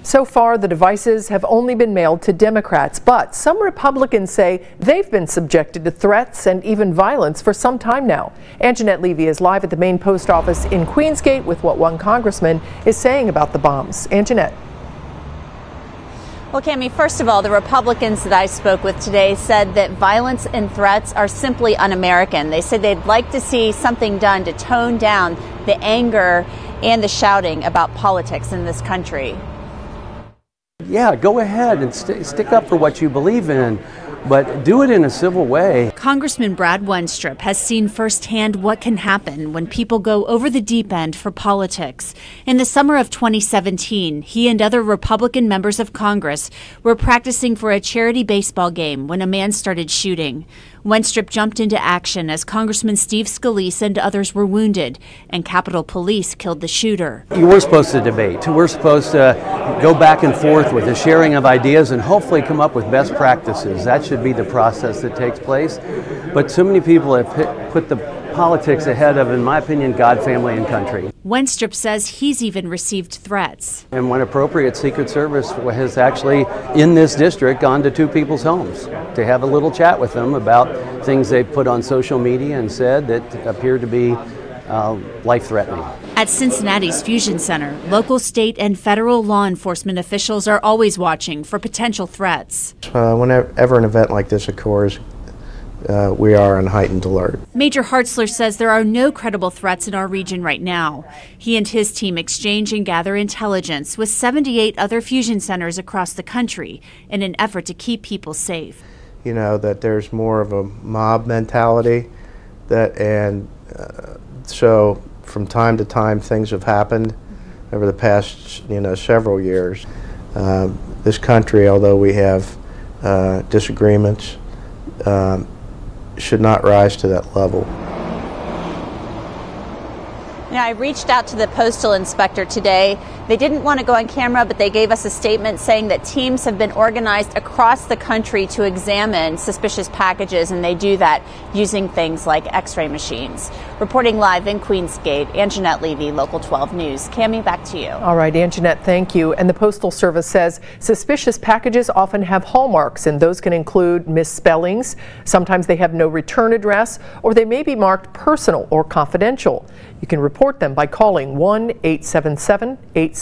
So far, the devices have only been mailed to Democrats, but some Republicans say they've been subjected to threats and even violence for some time now. Anjanette Levy is live at the Main Post Office in Queensgate with what one congressman is saying about the bombs. Anjanette. Well, Cami, first of all, the Republicans that I spoke with today said that violence and threats are simply un-American. They said they'd like to see something done to tone down the anger and the shouting about politics in this country. Yeah, go ahead and stick up for what you believe in, but do it in a civil way. Congressman Brad Wenstrup has seen firsthand what can happen when people go over the deep end for politics. In the summer of 2017, he and other Republican members of Congress were practicing for a charity baseball game when a man started shooting. Wenstrup jumped into action as Congressman Steve Scalise and others were wounded, and Capitol Police killed the shooter. We're supposed to debate. We're supposed to go back and forth with the sharing of ideas and hopefully come up with best practices. That should be the process that takes place. But so many people have put the politics ahead of, in my opinion, God, family, and country. Wenstrup says he's even received threats. And when appropriate, Secret Service has actually, in this district, gone to two people's homes to have a little chat with them about things they put on social media and said that appeared to be life-threatening. At Cincinnati's Fusion Center, local, state, and federal law enforcement officials are always watching for potential threats. Whenever an event like this occurs, we are on heightened alert. Major Hartzler says there are no credible threats in our region right now. He and his team exchange and gather intelligence with 78 other fusion centers across the country in an effort to keep people safe. You know, that there's more of a mob mentality, so from time to time things have happened over the past several years. This country, although we have disagreements, should not rise to that level. Now, I reached out to the postal inspector today. They didn't want to go on camera, but they gave us a statement saying that teams have been organized across the country to examine suspicious packages, and they do that using things like x-ray machines. Reporting live in Queensgate, Anjanette Levy, Local 12 News. Cami, back to you. All right, Anjanette, thank you. And the Postal Service says suspicious packages often have hallmarks, and those can include misspellings. Sometimes they have no return address, or they may be marked personal or confidential. You can report them by calling 1-877-876-2455.